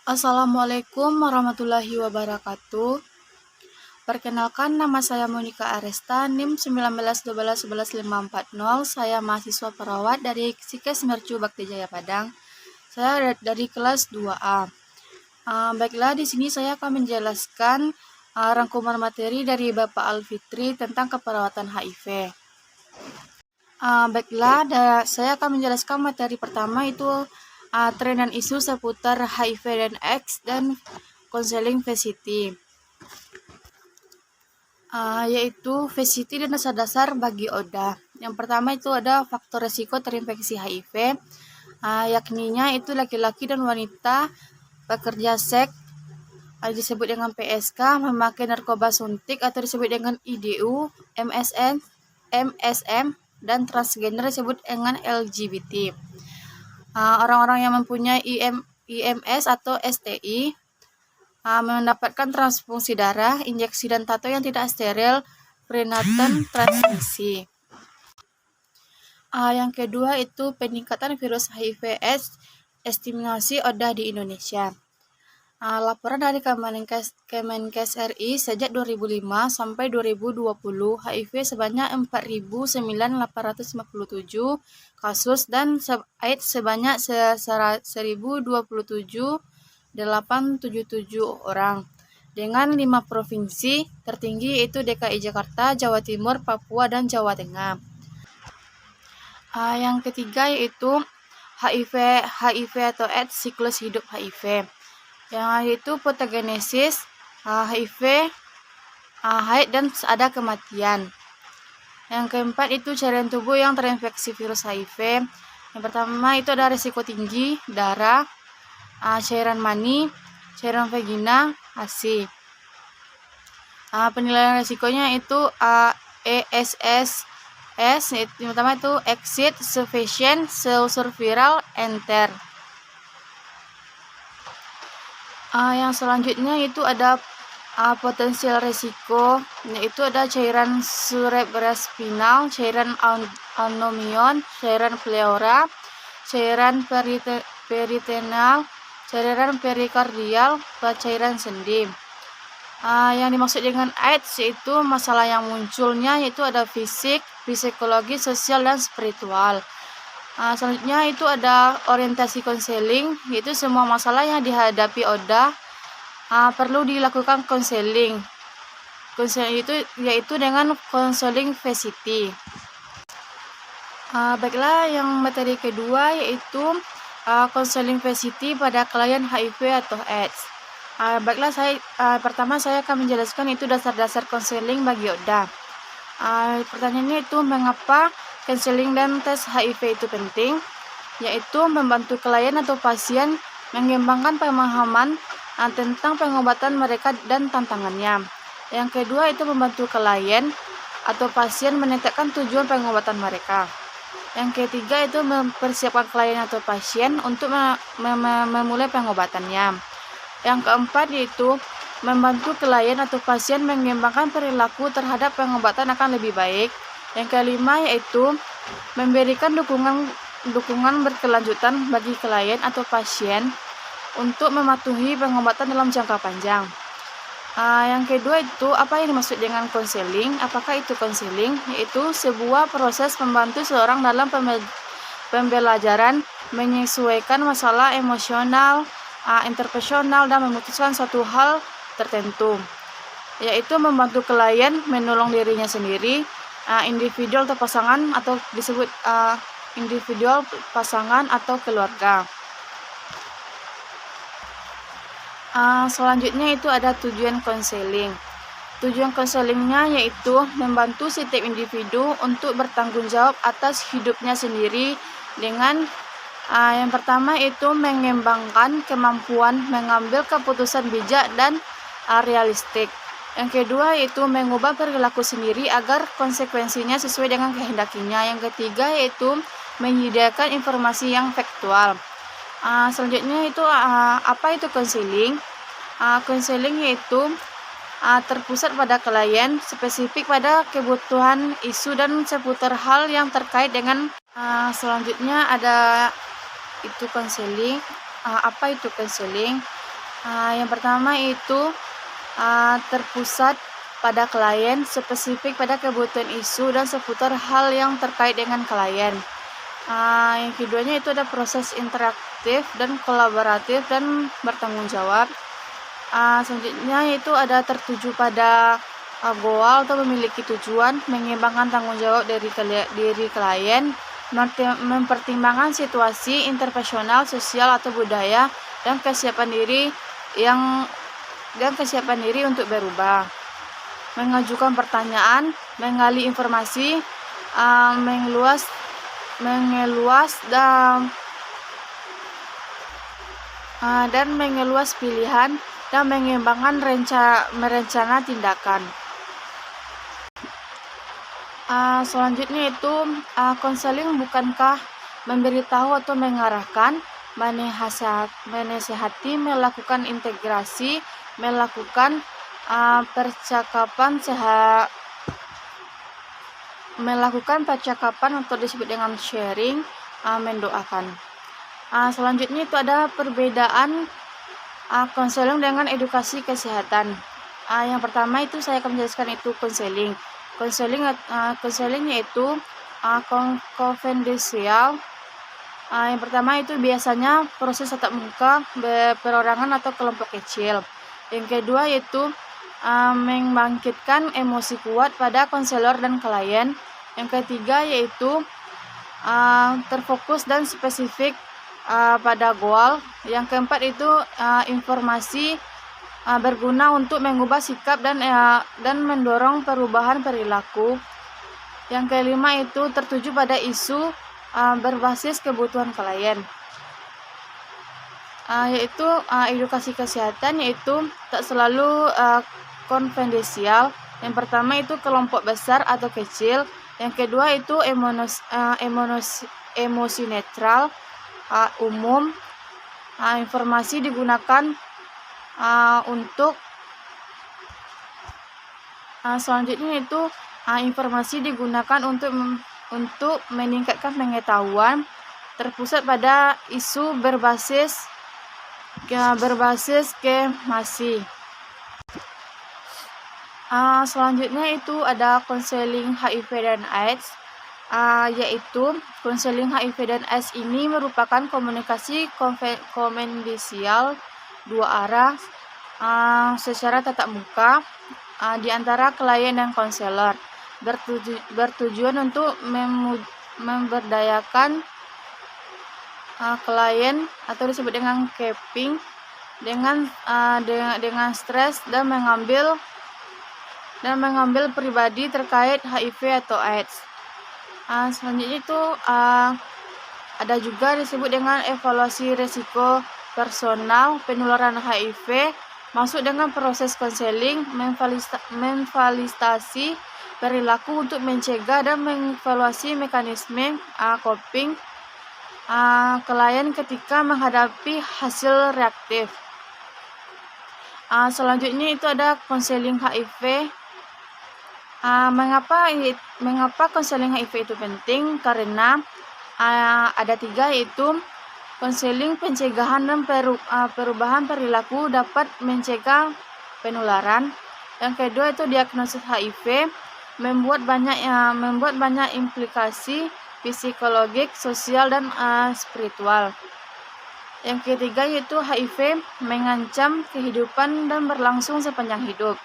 Assalamualaikum warahmatullahi wabarakatuh. Perkenalkan, nama saya Monica Aresta, NIM 1912111540. Saya mahasiswa perawat dari Sikes Mercu Bakti Jaya Padang. Saya dari kelas 2A. Baiklah, di sini saya akan menjelaskan rangkuman materi dari Bapak Alfitri tentang keperawatan HIV. Baiklah, saya akan menjelaskan materi pertama itu tren dan isu seputar HIV dan AIDS dan konseling VCT. Yaitu VCT dan dasar-dasar bagi ODA. Yang pertama itu ada faktor resiko terinfeksi HIV, yakninya itu laki-laki dan wanita pekerja seks, disebut dengan PSK, memakai narkoba suntik atau disebut dengan IDU, MSM, dan transgender disebut dengan LGBT. Orang-orang yang mempunyai IMS atau STI mendapatkan transfusi darah, injeksi dan tato yang tidak steril, prenatal transmisi. Yang kedua itu peningkatan virus HIV/AIDS, estimasi ODA di Indonesia. Laporan dari Kemenkes RI sejak 2005 sampai 2020, HIV sebanyak 4.857 kasus dan AIDS sebanyak 1.027.877 orang. Dengan 5 provinsi tertinggi yaitu DKI Jakarta, Jawa Timur, Papua, dan Jawa Tengah. Yang ketiga yaitu HIV atau AIDS, siklus hidup HIV. Yang yaitu patogenesis, HIV, haid, dan ada kematian. Yang keempat itu cairan tubuh yang terinfeksi virus HIV. Yang pertama itu ada risiko tinggi, darah, cairan mani, cairan vagina, ASI. Penilaian risikonya itu ESS. Yang pertama itu exit, sufficient, selusur viral, enter. Yang selanjutnya itu ada potensial resiko, yaitu ada cairan cerebrospinal, cairan anomion, cairan pleura, cairan peritoneal, cairan perikardial, cairan sendi. Yang dimaksud dengan AIDS yaitu masalah yang munculnya yaitu ada fisik, psikologi, sosial, dan spiritual. Selanjutnya itu ada orientasi konseling, yaitu semua masalah yang dihadapi ODA perlu dilakukan konseling. Konseling itu yaitu dengan konseling VCT. Baiklah, yang materi kedua yaitu konseling VCT pada klien HIV atau AIDS. Baiklah, pertama saya akan menjelaskan itu dasar-dasar konseling bagi ODA. Pertanyaannya itu mengapa konseling dan tes HIV itu penting, yaitu membantu klien atau pasien mengembangkan pemahaman tentang pengobatan mereka dan tantangannya. Yang kedua itu membantu klien atau pasien menetapkan tujuan pengobatan mereka. Yang ketiga itu mempersiapkan klien atau pasien untuk memulai pengobatannya. Yang keempat yaitu membantu klien atau pasien mengembangkan perilaku terhadap pengobatan akan lebih baik. Yang kelima yaitu memberikan dukungan berkelanjutan bagi klien atau pasien untuk mematuhi pengobatan dalam jangka panjang. Yang kedua itu apa yang dimaksud dengan konseling? Apakah itu konseling? Yaitu sebuah proses membantu seorang dalam pembelajaran menyesuaikan masalah emosional, interpersonal, dan memutuskan suatu hal tertentu, yaitu membantu klien menolong dirinya sendiri, individual atau pasangan, atau disebut individual, pasangan, atau keluarga. Selanjutnya itu ada tujuan konseling. Tujuan konselingnya yaitu membantu setiap individu untuk bertanggung jawab atas hidupnya sendiri dengan yang pertama itu mengembangkan kemampuan mengambil keputusan bijak dan realistik. Yang kedua yaitu mengubah perilaku sendiri agar konsekuensinya sesuai dengan kehendakinya. Yang ketiga yaitu menyediakan informasi yang faktual. Selanjutnya itu apa itu konseling? Konseling yaitu terpusat pada klien, spesifik pada kebutuhan, isu, dan seputar hal yang terkait dengan selanjutnya ada itu konseling. Apa itu konseling? Yang pertama itu terpusat pada klien, spesifik pada kebutuhan isu dan seputar hal yang terkait dengan klien. Yang keduanya itu ada proses interaktif dan kolaboratif dan bertanggung jawab. Selanjutnya yaitu ada tertuju pada goal atau memiliki tujuan, mengembangkan tanggung jawab dari diri klien, mempertimbangkan situasi interpersonal, sosial atau budaya, dan kesiapan diri untuk berubah. Mengajukan pertanyaan, menggali informasi, mengeluas dan mengeluas pilihan dan mengembangkan merencana tindakan. Selanjutnya itu konseling bukankah memberitahu atau mengarahkan, menasehati, melakukan integrasi, melakukan percakapan atau disebut dengan sharing, mendoakan. Selanjutnya itu ada perbedaan konseling dengan edukasi kesehatan. Yang pertama itu saya akan menjelaskan itu konseling. Konseling yaitu konfidensial. Yang pertama itu biasanya proses tatap muka, perorangan atau kelompok kecil. Yang kedua yaitu membangkitkan emosi kuat pada konselor dan klien. Yang ketiga yaitu terfokus dan spesifik pada goal. Yang keempat itu informasi berguna untuk mengubah sikap dan mendorong perubahan perilaku. Yang kelima itu tertuju pada isu berbasis kebutuhan klien, yaitu edukasi kesehatan, yaitu tak selalu konfidensial. Yang pertama itu kelompok besar atau kecil. Yang kedua itu emosi netral, umum. Informasi digunakan untuk selanjutnya itu informasi digunakan untuk meningkatkan pengetahuan, terpusat pada isu berbasis kemasi. Selanjutnya itu ada konseling HIV dan AIDS, yaitu konseling HIV dan AIDS ini merupakan komunikasi konfidensial dua arah secara tatap muka di antara klien dan konselor, bertujuan untuk memberdayakan klien atau disebut dengan capping dengan stres dan mengambil pribadi terkait HIV atau AIDS. Selanjutnya itu ada juga disebut dengan evaluasi risiko personal penularan HIV, masuk dengan proses konseling, memvalidasi perilaku untuk mencegah dan mengevaluasi mekanisme coping klien ketika menghadapi hasil reaktif. Selanjutnya itu ada konseling HIV. Mengapa konseling HIV itu penting? Karena ada 3, yaitu konseling pencegahan dan perubahan perilaku dapat mencegah penularan. Yang kedua itu diagnosis HIV membuat banyak implikasi psikologis, sosial dan spiritual. Yang ketiga yaitu HIV mengancam kehidupan dan berlangsung sepanjang hidup.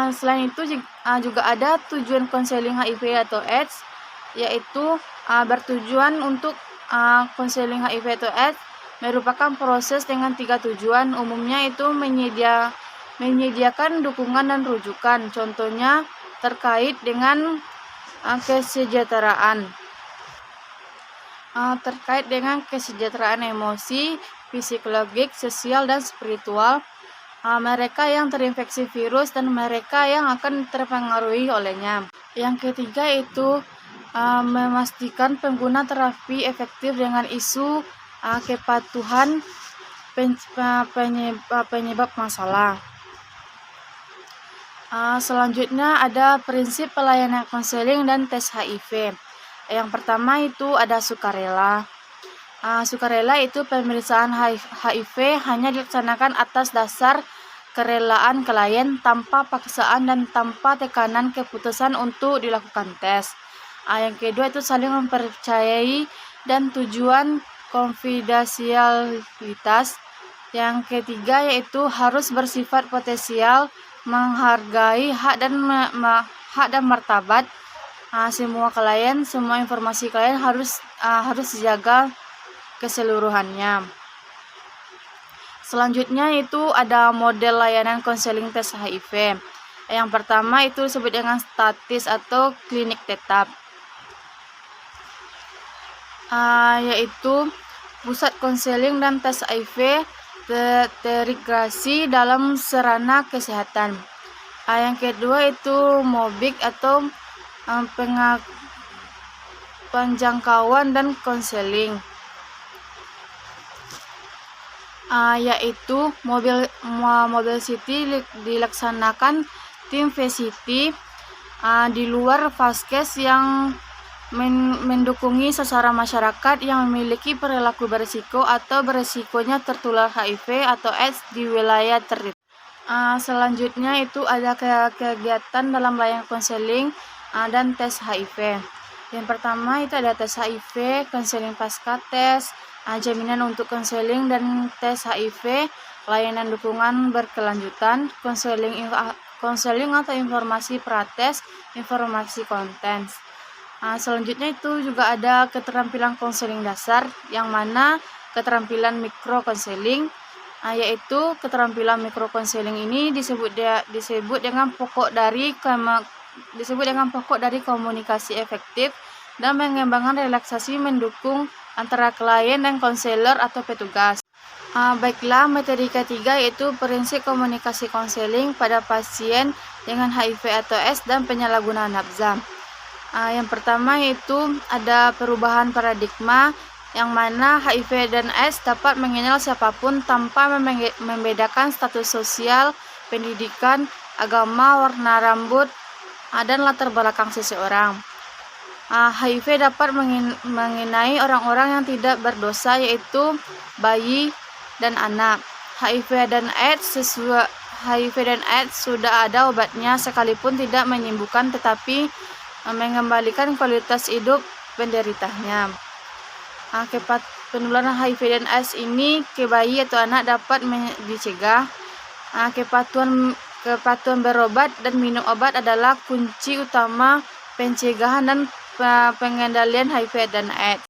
Selain itu juga ada tujuan konseling HIV atau AIDS, yaitu bertujuan untuk konseling HIV atau AIDS merupakan proses dengan 3 tujuan. Umumnya itu menyediakan dukungan dan rujukan, contohnya terkait dengan kesejahteraan emosi, psikologis, sosial dan spiritual mereka yang terinfeksi virus dan mereka yang akan terpengaruhi olehnya. Yang ketiga itu memastikan pengguna terapi efektif dengan isu kepatuhan penyebab masalah. Selanjutnya ada prinsip pelayanan konseling dan tes HIV. Yang pertama itu ada sukarela. Sukarela itu pemeriksaan HIV hanya dilaksanakan atas dasar kerelaan klien tanpa paksaan dan tanpa tekanan keputusan untuk dilakukan tes. Yang kedua itu saling mempercayai dan tujuan konfidensialitas. Yang ketiga yaitu harus bersifat potensial, menghargai hak dan martabat semua klien. Semua informasi klien harus dijaga keseluruhannya. Selanjutnya itu ada model layanan konseling tes HIV. Yang pertama itu disebut dengan statis atau klinik tetap, yaitu pusat konseling dan tes HIV terintegrasi dalam sarana kesehatan. Yang kedua itu MOBIK atau penjangkauan dan konseling, yaitu Mobile City dilaksanakan tim VCT di luar Vaskes yang mendukungi sasaran masyarakat yang memiliki perilaku berisiko atau berisikonya tertular HIV atau AIDS di wilayah tertentu. Selanjutnya itu ada kegiatan dalam layanan konseling dan tes HIV. Yang pertama itu ada tes HIV, konseling pasca tes, jaminan untuk konseling dan tes HIV, layanan dukungan berkelanjutan, konseling atau informasi prates, informasi konten. Selanjutnya itu juga ada keterampilan konseling dasar, yang mana keterampilan mikro konseling, yaitu keterampilan mikro konseling ini disebut dengan pokok dari komunikasi efektif dan mengembangkan relaksasi mendukung antara klien dan konselor atau petugas. Baiklah, materi ketiga yaitu prinsip komunikasi konseling pada pasien dengan HIV atau AIDS dan penyalahgunaan nafza. Yang pertama yaitu ada perubahan paradigma, yang mana HIV dan AIDS dapat mengenal siapapun tanpa membedakan status sosial, pendidikan, agama, warna rambut, dan latar belakang seseorang. HIV dapat mengenai orang-orang yang tidak berdosa, yaitu bayi dan anak. HIV dan AIDS sudah ada obatnya, sekalipun tidak menyembuhkan tetapi mengembalikan kualitas hidup penderitanya. Penularan HIV dan AIDS ini ke bayi atau anak dapat dicegah. Kepatuhan berobat dan minum obat adalah kunci utama pencegahan dan pengendalian HIV dan AIDS.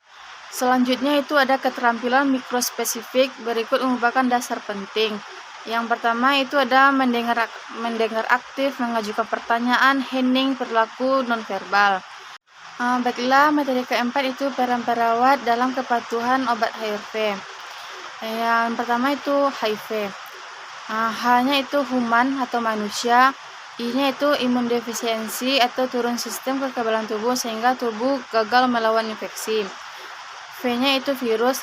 Selanjutnya itu ada keterampilan mikrospesifik. Berikut merupakan dasar penting. Yang pertama itu ada mendengar aktif, mengajukan pertanyaan, hening, perilaku nonverbal. Baiklah, materi keempat itu peran perawat dalam kepatuhan obat HIV. Yang pertama itu HIV. H-nya itu human atau manusia, I-nya itu imunodefisiensi atau turun sistem kekebalan tubuh sehingga tubuh gagal melawan infeksi. V-nya itu virus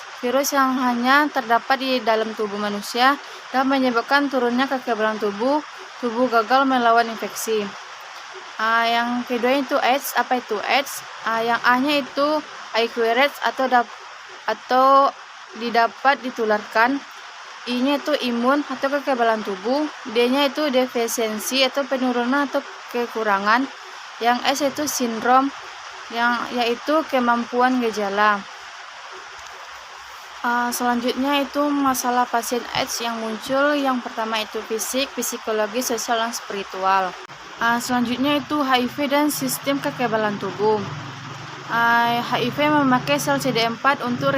yang hanya terdapat di dalam tubuh manusia dan menyebabkan turunnya kekebalan tubuh gagal melawan infeksi. Yang kedua itu AIDS. Apa itu AIDS? Yang A-nya itu acquired atau didapat ditularkan. I-nya itu imun atau kekebalan tubuh. D-nya itu defisiensi atau penurunan atau kekurangan. Yang S itu sindrom, yaitu kemampuan gejala. Selanjutnya itu masalah pasien AIDS yang muncul. Yang pertama itu fisik, psikologi, sosial, dan spiritual. Selanjutnya itu HIV dan sistem kekebalan tubuh. HIV memakai sel CD4 untuk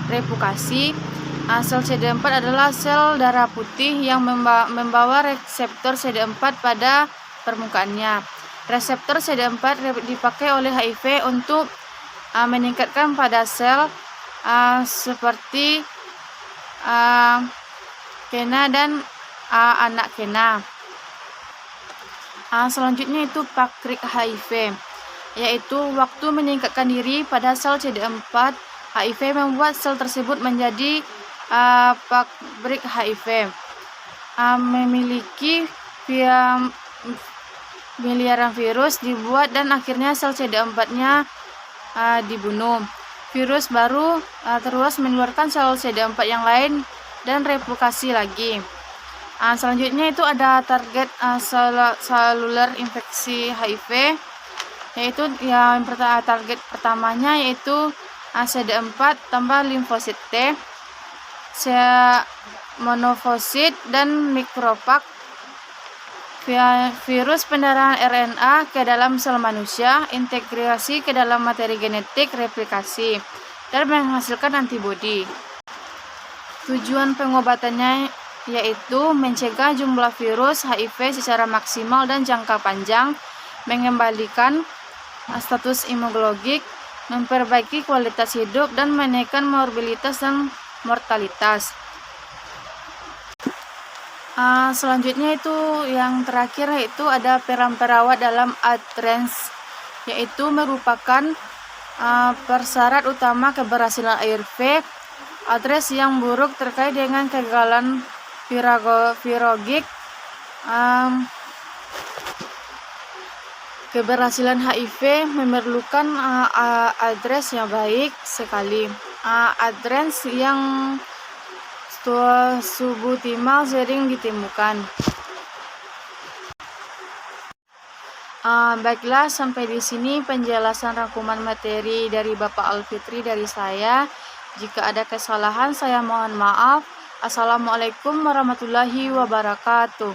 replikasi. Sel CD4 adalah sel darah putih yang membawa reseptor CD4 pada permukaannya. Reseptor CD4 dipakai oleh HIV untuk meningkatkan pada sel seperti kena dan anak kena. Selanjutnya itu pakrik HIV, yaitu waktu meningkatkan diri pada sel CD4. HIV membuat sel tersebut menjadi pakrik HIV, memiliki miliaran virus dibuat dan akhirnya sel CD4-nya dibunuh. virus baru terus menularkan sel CD4 yang lain dan replikasi lagi. Selanjutnya itu ada target seluler infeksi HIV, yaitu yang target pertamanya yaitu CD4 tambah limfosit T, monofosit dan mikrofag. Virus pendarahan RNA ke dalam sel manusia, integrasi ke dalam materi genetik, replikasi, dan menghasilkan antibodi. Tujuan pengobatannya yaitu mencegah jumlah virus HIV secara maksimal dan jangka panjang, mengembalikan status imunologik, memperbaiki kualitas hidup, dan menekan morbilitas dan mortalitas. Selanjutnya itu yang terakhir yaitu ada peran perawat dalam adherens, yaitu merupakan persyarat utama keberhasilan ARV. Adherens yang buruk terkait dengan kegagalan virologik, keberhasilan HIV memerlukan adherens yang baik sekali. Adherens yang suboptimal sering ditemukan. Baiklah, sampai di sini penjelasan rangkuman materi dari Bapak Alfitri dari saya. Jika ada kesalahan, saya mohon maaf. Assalamualaikum warahmatullahi wabarakatuh.